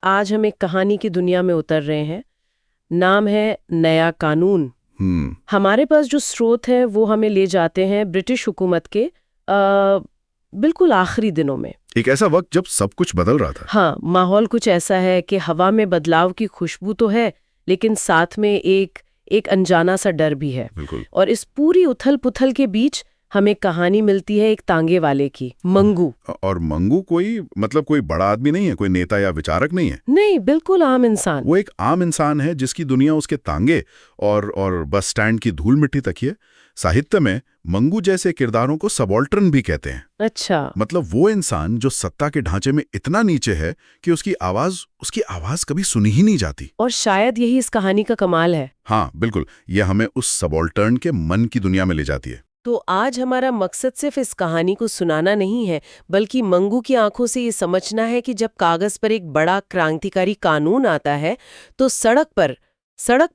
आज हम एक कहानी की दुनिया में उतर रहे हैं। नाम है नया कानून। हमारे पास जो स्रोत है वो हमें ले जाते हैं ब्रिटिश हुकूमत के बिल्कुल आखिरी दिनों में। एक ऐसा वक्त जब सब कुछ बदल रहा था। हाँ, माहौल कुछ ऐसा है कि हवा में बदलाव की खुशबू तो है, लेकिन साथ में एक अनजाना सा डर भी है। बिल्कुल। और इस पूरी उथल पुथल के बीच हमें कहानी मिलती है एक तांगे वाले की, मंगू। और मंगू कोई बड़ा आदमी नहीं है, कोई नेता या विचारक नहीं है। नहीं, बिल्कुल आम इंसान। वो एक आम इंसान है जिसकी दुनिया उसके तांगे और बस स्टैंड की धूल मिट्टी तक ही है। साहित्य में मंगू जैसे किरदारों को सबॉल्टर्न भी कहते हैं। अच्छा। मतलब वो इंसान जो सत्ता के ढांचे में इतना नीचे है कि उसकी आवाज कभी सुनी ही नहीं जाती। और शायद यही इस कहानी का कमाल है। हाँ बिल्कुल, यह हमें उस सबॉल्टर्न के मन की दुनिया में ले जाती है। तो आज हमारा मकसद सिर्फ इस कहानी को सुनाना नहीं है, बल्कि मंगू की आंखों से ये समझना है कि जब कागज पर एक बड़ा क्रांतिकारी कानून आता है तो सड़क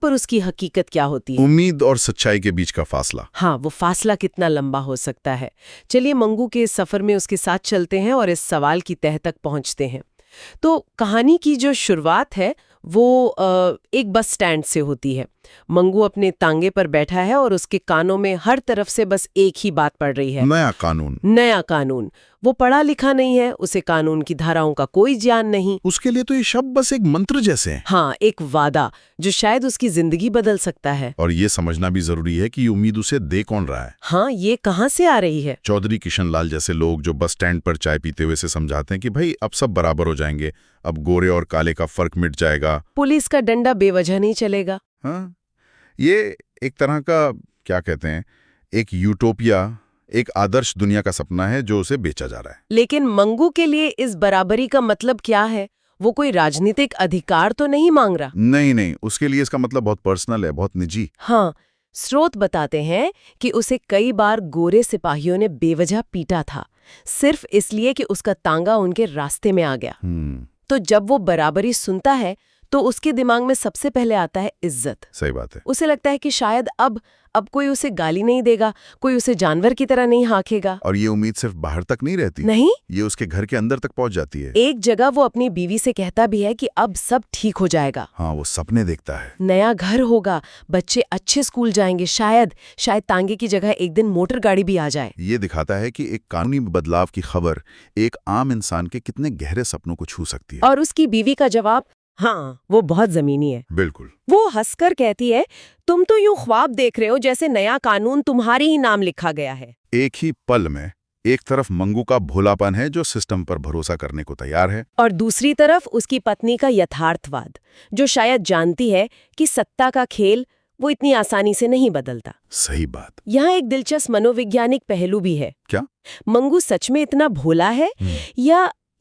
पर उसकी हकीकत क्या होती है। उम्मीद और सच्चाई के बीच का फासला। हाँ, वो फासला कितना लंबा हो सकता है। चलिए मंगू के इस सफर में उसके साथ चलते हैं और इस सवाल की तह तक पहुंचते हैं। तो कहानी की जो शुरुआत है वो एक बस स्टैंड से होती है। मंगू अपने तांगे पर बैठा है और उसके कानों में हर तरफ से बस एक ही बात पड़ रही है, नया कानून। नया कानून। वो पढ़ा लिखा नहीं है, उसे कानून की धाराओं का कोई ज्ञान नहीं। उसके लिए तो ये शब्द बस एक मंत्र जैसे हैं। हाँ, एक वादा जो शायद उसकी जिंदगी बदल सकता है। और ये समझना भी जरूरी है कि ये उम्मीद उसे दे कौन रहा है। हाँ, ये कहाँ से आ रही है। चौधरी किशन लाल जैसे लोग जो बस स्टैंड पर चाय पीते हुए से समझाते हैं कि भाई अब सब बराबर हो जाएंगे, अब गोरे और काले का फर्क मिट जाएगा, पुलिस का डंडा बेवजह नहीं चलेगा। हाँ, ये एक तरह का क्या कहते हैं, एक यूटोपिया, एक आदर्श दुनिया का सपना है जो उसे बेचा जा रहा है। लेकिन मंगू के लिए इस बराबरी का मतलब क्या है। वो कोई राजनीतिक अधिकार तो नहीं मांग रहा। नहीं, उसके लिए इसका मतलब बहुत पर्सनल है, बहुत निजी। हाँ, स्रोत बताते हैं कि उसे कई बार गोरे सिपाहियों ने बेवजह पीटा था, सिर्फ इसलिए कि उसका तांगा उनके रास्ते में आ गया। तो जब वो बराबरी सुनता है तो उसके दिमाग में सबसे पहले आता है इज्जत। सही बात है। उसे लगता है कि शायद अब कोई उसे गाली नहीं देगा, कोई उसे जानवर की तरह नहीं हाँकेगा। और ये उम्मीद सिर्फ बाहर तक नहीं रहती, नहीं, ये उसके घर के अंदर तक पहुंच जाती है। एक जगह वो अपनी बीवी से कहता भी है कि अब सब ठीक हो जाएगा। हाँ, वो सपने देखता है, नया घर होगा, बच्चे अच्छे स्कूल जाएंगे, शायद तांगे की जगह एक दिन मोटर गाड़ी भी आ जाए। ये दिखाता है कि एक कानूनी बदलाव की खबर एक आम इंसान के कितने गहरे सपनों को छू सकती है। और उसकी बीवी का जवाब, हाँ, वो बहुत जमीनी है। बिल्कुल। वो हंसकर कहती है, तुम तो यूं ख्वाब देख रहे हो जैसे नया कानून तुम्हारे ही नाम लिखा गया है। एक ही पल में एक तरफ मंगू का भोलापन है जो सिस्टम पर भरोसा करने को तैयार है, और दूसरी तरफ उसकी पत्नी का यथार्थवाद, जो शायद जानती है कि सत्ता का खेल वो इतनी आसानी से नहीं बदलता। सही बात। यहाँ एक दिलचस्प मनोवैज्ञानिक पहलू भी है। क्या मंगू सच में इतना भोला है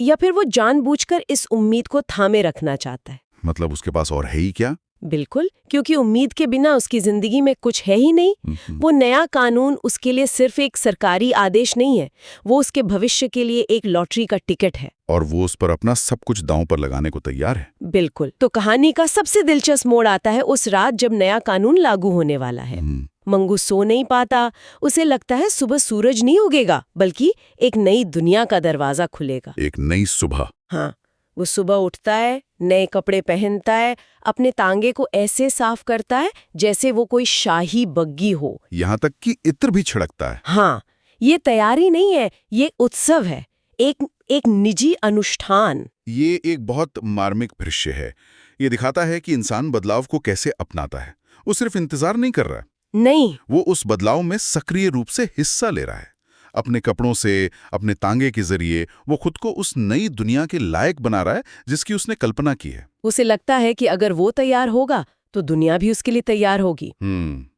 या फिर वो जानबूझकर इस उम्मीद को थामे रखना चाहता है। मतलब उसके पास और है ही क्या। बिल्कुल, क्योंकि उम्मीद के बिना उसकी जिंदगी में कुछ है ही नहीं। वो नया कानून उसके लिए सिर्फ एक सरकारी आदेश नहीं है, वो उसके भविष्य के लिए एक लॉटरी का टिकट है। और वो उस पर अपना सब कुछ दांव पर लगाने को तैयार है। बिल्कुल। तो कहानी का सबसे दिलचस्प मोड़ आता है उस रात जब नया कानून लागू होने वाला है। मंगू सो नहीं पाता। उसे लगता है सुबह सूरज नहीं उगेगा, बल्कि एक नई दुनिया का दरवाजा खुलेगा। एक नई सुबह। हाँ, वो सुबह उठता है, नए कपड़े पहनता है, अपने तांगे को ऐसे साफ करता है जैसे वो कोई शाही बग्गी हो। यहाँ तक कि इत्र भी छिड़कता है। हाँ, ये तैयारी नहीं है, ये उत्सव है, एक निजी अनुष्ठान। ये एक बहुत मार्मिक दृश्य है। ये दिखाता है कि इंसान बदलाव को कैसे अपनाता है। वो सिर्फ इंतजार नहीं कर रहा है, नहीं, वो उस बदलाव में सक्रिय रूप से हिस्सा ले रहा है। अपने कपड़ों से, अपने तांगे के जरिए वो खुद को उस नई दुनिया के लायक बना रहा है जिसकी उसने कल्पना की है। उसे लगता है कि अगर वो तैयार होगा तो दुनिया भी उसके लिए तैयार होगी।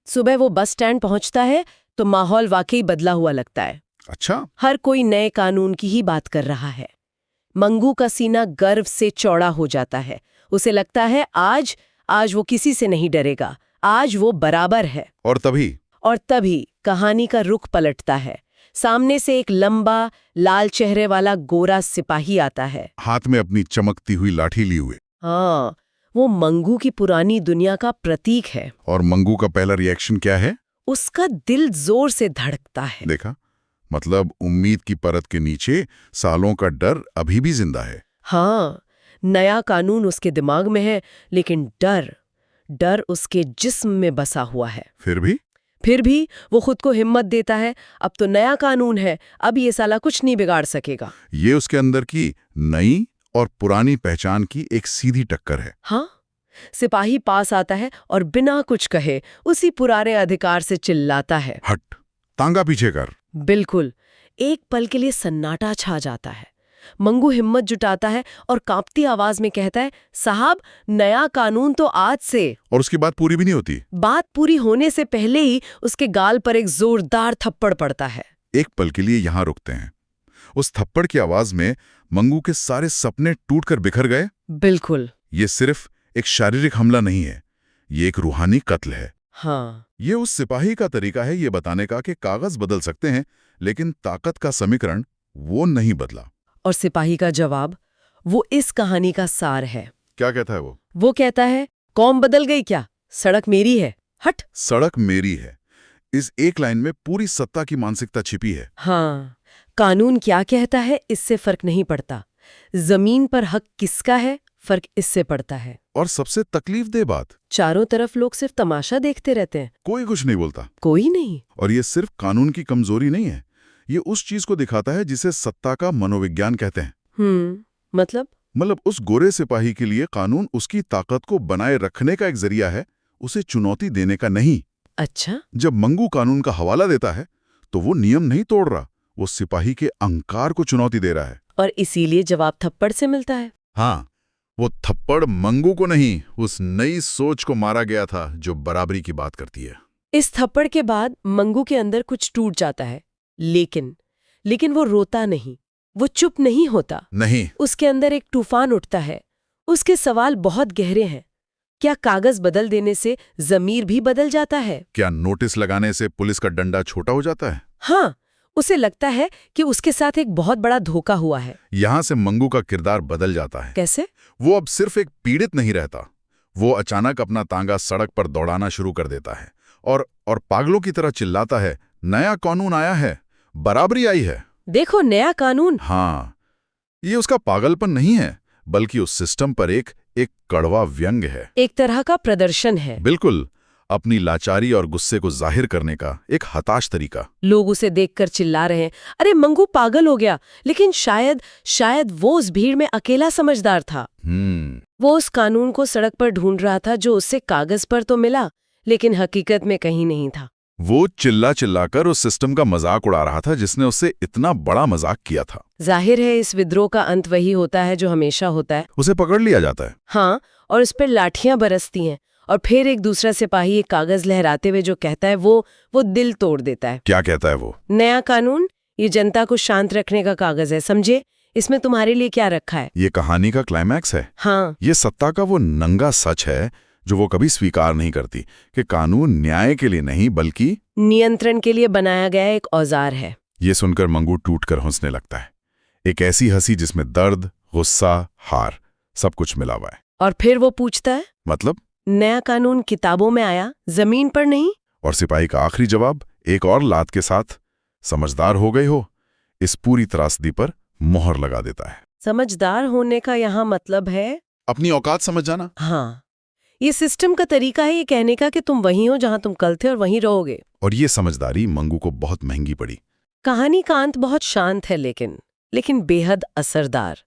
सुबह वो बस स्टैंड पहुंचता है तो माहौल वाकई बदला हुआ लगता है। अच्छा। हर कोई नए कानून की ही बात कर रहा है। मंगू का सीना गर्व से चौड़ा हो जाता है। उसे लगता है आज वो किसी से नहीं डरेगा, आज वो बराबर है। और तभी कहानी का रुख पलटता है। सामने से एक लंबा लाल चेहरे वाला गोरा सिपाही आता है, हाथ में अपनी चमकती हुई लाठी लिए हुए। हाँ, वो मंगू की पुरानी दुनिया का प्रतीक है। और मंगू का पहला रिएक्शन क्या है। उसका दिल जोर से धड़कता है। देखा, मतलब उम्मीद की परत के नीचे सालों का डर अभी भी जिंदा है। हाँ, नया कानून उसके दिमाग में है, लेकिन डर उसके जिस्म में बसा हुआ है। फिर भी वो खुद को हिम्मत देता है, अब तो नया कानून है, अब ये साला कुछ नहीं बिगाड़ सकेगा। ये उसके अंदर की नई और पुरानी पहचान की एक सीधी टक्कर है। हाँ, सिपाही पास आता है और बिना कुछ कहे उसी पुराने अधिकार से चिल्लाता है, हट, तांगा पीछे कर। बिल्कुल। एक पल के लिए सन्नाटा छा जाता है। मंगू हिम्मत जुटाता है और कांपती आवाज में कहता है, साहब, नया कानून तो आज से। और उसकी बात पूरी भी नहीं होती। बात पूरी होने से पहले ही उसके गाल पर एक जोरदार थप्पड़ पड़ता है। एक पल के लिए यहां रुकते हैं। उस थप्पड़ की आवाज में मंगू के सारे सपने टूटकर बिखर गए। बिल्कुल। ये सिर्फ एक शारीरिक हमला नहीं है, ये एक रूहानी कत्ल है। हाँ, ये उस सिपाही का तरीका है ये बताने का कि कागज बदल सकते हैं, लेकिन ताकत का समीकरण वो नहीं बदला। और सिपाही का जवाब वो इस कहानी का सार है। क्या कहता है वो? वो कहता है, कौम बदल गई क्या, सड़क मेरी है, हट। सड़क मेरी है। इस एक लाइन में पूरी सत्ता की मानसिकता छिपी है। हाँ, कानून क्या कहता है इससे फर्क नहीं पड़ता, जमीन पर हक किसका है फर्क इससे पड़ता है। और सबसे तकलीफदेह बात, चारों तरफ लोग सिर्फ तमाशा देखते रहते हैं, कोई कुछ नहीं बोलता। कोई नहीं। और ये सिर्फ कानून की कमजोरी नहीं है, ये उस चीज को दिखाता है जिसे सत्ता का मनोविज्ञान कहते हैं। मतलब उस गोरे सिपाही के लिए कानून उसकी ताकत को बनाए रखने का एक जरिया है, उसे चुनौती देने का नहीं। अच्छा। जब मंगू कानून का हवाला देता है तो वो नियम नहीं तोड़ रहा, वो सिपाही के अहंकार को चुनौती दे रहा है। और इसीलिए जवाब थप्पड़ से मिलता है। हाँ, वो थप्पड़ मंगू को नहीं, उस नई सोच को मारा गया था जो बराबरी की बात करती है। इस थप्पड़ के बाद मंगू के अंदर कुछ टूट जाता है, लेकिन वो रोता नहीं, वो चुप नहीं होता। नहीं, उसके अंदर एक तूफान उठता है। उसके सवाल बहुत गहरे हैं। क्या कागज बदल देने से जमीर भी बदल जाता है? क्या नोटिस लगाने से पुलिस का डंडा छोटा हो जाता है? हाँ, उसे लगता है कि उसके साथ एक बहुत बड़ा धोखा हुआ है। यहां से मंगू का किरदार बदल जाता है। कैसे? वो अब सिर्फ एक पीड़ित नहीं रहता, वो अचानक अपना तांगा सड़क पर दौड़ाना शुरू कर देता है और पागलों की तरह चिल्लाता है, नया कानून आया है, बराबरी आई है, देखो नया कानून। हाँ, ये उसका पागलपन नहीं है, बल्कि उस सिस्टम पर एक कड़वा व्यंग है, एक तरह का प्रदर्शन है। बिल्कुल, अपनी लाचारी और गुस्से को जाहिर करने का एक हताश तरीका। लोग उसे देखकर चिल्ला रहे हैं, अरे मंगू पागल हो गया, लेकिन शायद वो उस भीड़ में अकेला समझदार था। वो उस कानून को सड़क पर ढूंढ रहा था जो उससे कागज पर तो मिला, लेकिन हकीकत में कहीं नहीं था। वो चिल्लाकर उस सिस्टम का मजाक उड़ा रहा था जिसने उससे इतना बड़ा मजाक किया था। जाहिर है इस विद्रोह का अंत वही होता है जो हमेशा होता है, उसे पकड़ लिया जाता है। हाँ, और उस पर लाठियां बरसती हैं, और फिर एक दूसरा सिपाही एक कागज लहराते हुए जो कहता है वो दिल तोड़ देता है। क्या कहता है वो? नया कानून ये जनता को शांत रखने का कागज है, समझे, इसमें तुम्हारे लिए क्या रखा है। ये कहानी का क्लाइमैक्स है। हाँ, ये सत्ता का वो नंगा सच है जो वो कभी स्वीकार नहीं करती, कि कानून न्याय के लिए नहीं बल्कि नियंत्रण के लिए बनाया गया एक औजार है। ये सुनकर मंगू टूटकर हंसने लगता है, एक ऐसी हंसी जिसमें दर्द, गुस्सा, हार सब कुछ मिला हुआ है। और फिर वो पूछता है, मतलब नया कानून किताबों में आया, जमीन पर नहीं? और सिपाही का आखिरी जवाब एक और लात के साथ, समझदार हो गए हो, इस पूरी त्रासदी पर मोहर लगा देता है। समझदार होने का यहाँ मतलब है अपनी औकात समझ जाना। हाँ, ये सिस्टम का तरीका है ये कहने का कि तुम वहीं हो जहां तुम कल थे और वहीं रहोगे। और ये समझदारी मंगू को बहुत महंगी पड़ी। कहानी का अंत बहुत शांत है, लेकिन बेहद असरदार।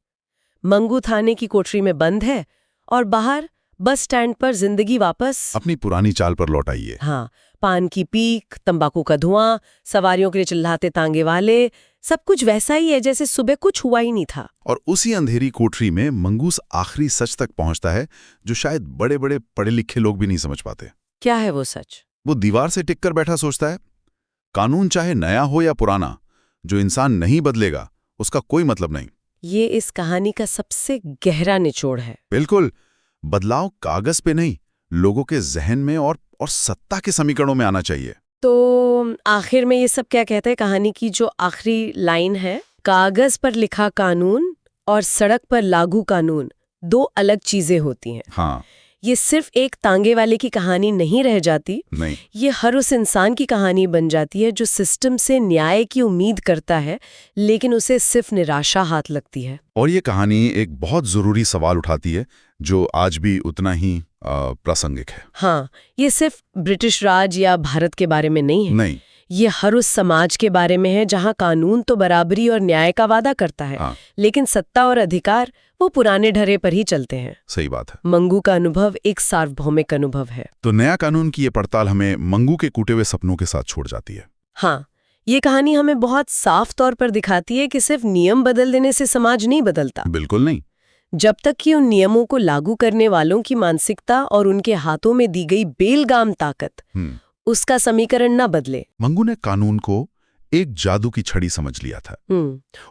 मंगू थाने की कोठरी में बंद है और बाहर बस स्टैंड पर जिंदगी वापस अपनी पुरानी चाल पर लौट आई है। हाँ, पान की पीक, तंबाकू का धुआं, सवारियों के लिए चिल्लाते तांगे वाले, सब कुछ वैसा ही है जैसे सुबह कुछ हुआ ही नहीं था। और उसी अंधेरी कोठरी में मंगूस आखिरी सच तक पहुंचता है जो शायद बड़े बड़े पढ़े लिखे लोग भी नहीं समझ पाते। क्या है वो सच? वो दीवार से टिक कर बैठा सोचता है, कानून चाहे नया हो या पुराना, जो इंसान नहीं बदलेगा उसका कोई मतलब नहीं। ये इस कहानी का सबसे गहरा निचोड़ है। बिल्कुल, बदलाव कागज पे नहीं, लोगों के जहन में और सत्ता के समीकरणों में आना चाहिए। तो आखिर में ये सब क्या कहते हैं? कहानी की जो आखिरी लाइन है, कागज पर लिखा कानून और सड़क पर लागू कानून दो अलग चीजें होती हैं। हाँ, ये सिर्फ एक तांगे वाले की कहानी नहीं रह जाती, नहीं, ये हर उस इंसान की कहानी बन जाती है जो सिस्टम से न्याय की उम्मीद करता है, लेकिन उसे सिर्फ निराशा हाथ लगती है। और ये कहानी एक बहुत ज़रूरी सवाल उठाती है जो आज भी उतना ही प्रासंगिक है। हाँ, ये सिर्फ ब्रिटिश राज या भारत के बारे में नहीं है। नहीं, ये हर उस समाज के बारे में है जहाँ कानून तो बराबरी और न्याय का वादा करता है, हाँ, लेकिन सत्ता और अधिकार वो पुराने ढरे पर ही चलते हैं। सही बात है। मंगू का अनुभव एक सार्वभौमिक अनुभव है। तो नया कानून की ये पड़ताल हमें मंगू के कूटे हुए सपनों के साथ छोड़ जाती है। हाँ, ये कहानी हमें बहुत साफ तौर पर दिखाती है कि सिर्फ नियम बदल देने से समाज नहीं बदलता। बिल्कुल नहीं। जब तक कि उन नियमों को लागू करने वालों की मानसिकता और उनके हाथों में दी गई बेलगाम ताकत उसका समीकरण न बदले। मंगू ने कानून को एक जादू की छड़ी समझ लिया था।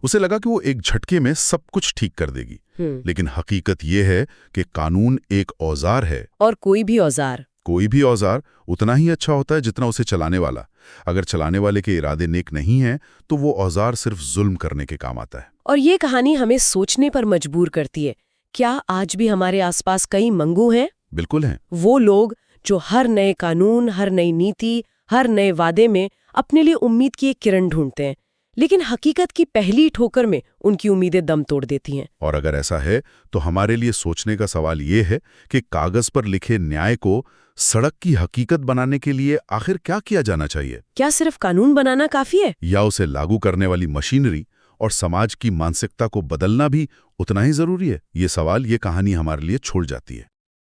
उसे लगा कि वो एक झटके में सब कुछ ठीक कर देगी, लेकिन हकीकत ये है कि कानून एक औजार है, और कोई भी औजार उतना ही अच्छा होता है जितना उसे चलाने वाला। अगर चलाने वाले के इरादे नेक नहीं हैं, तो वो औजार सिर्फ जुल्म करने के काम आता है। और ये कहानी हमें सोचने पर मजबूर करती है, क्या आज भी हमारे आसपास कई मंगू हैं? बिल्कुल हैं। वो लोग जो हर नए कानून, हर नई नीति, हर नए वादे में अपने लिए उम्मीद की एक किरण ढूंढते हैं, लेकिन हकीकत की पहली ठोकर में उनकी उम्मीदें दम तोड़ देती हैं। और अगर ऐसा है तो हमारे लिए सोचने का सवाल ये है कि कागज पर लिखे न्याय को सड़क की हकीकत बनाने के लिए आखिर क्या किया जाना चाहिए? क्या सिर्फ कानून बनाना काफी है, या उसे लागू करने वाली मशीनरी और समाज की मानसिकता को बदलना भी उतना ही जरूरी है? ये सवाल ये कहानी हमारे लिए छोड़ जाती है।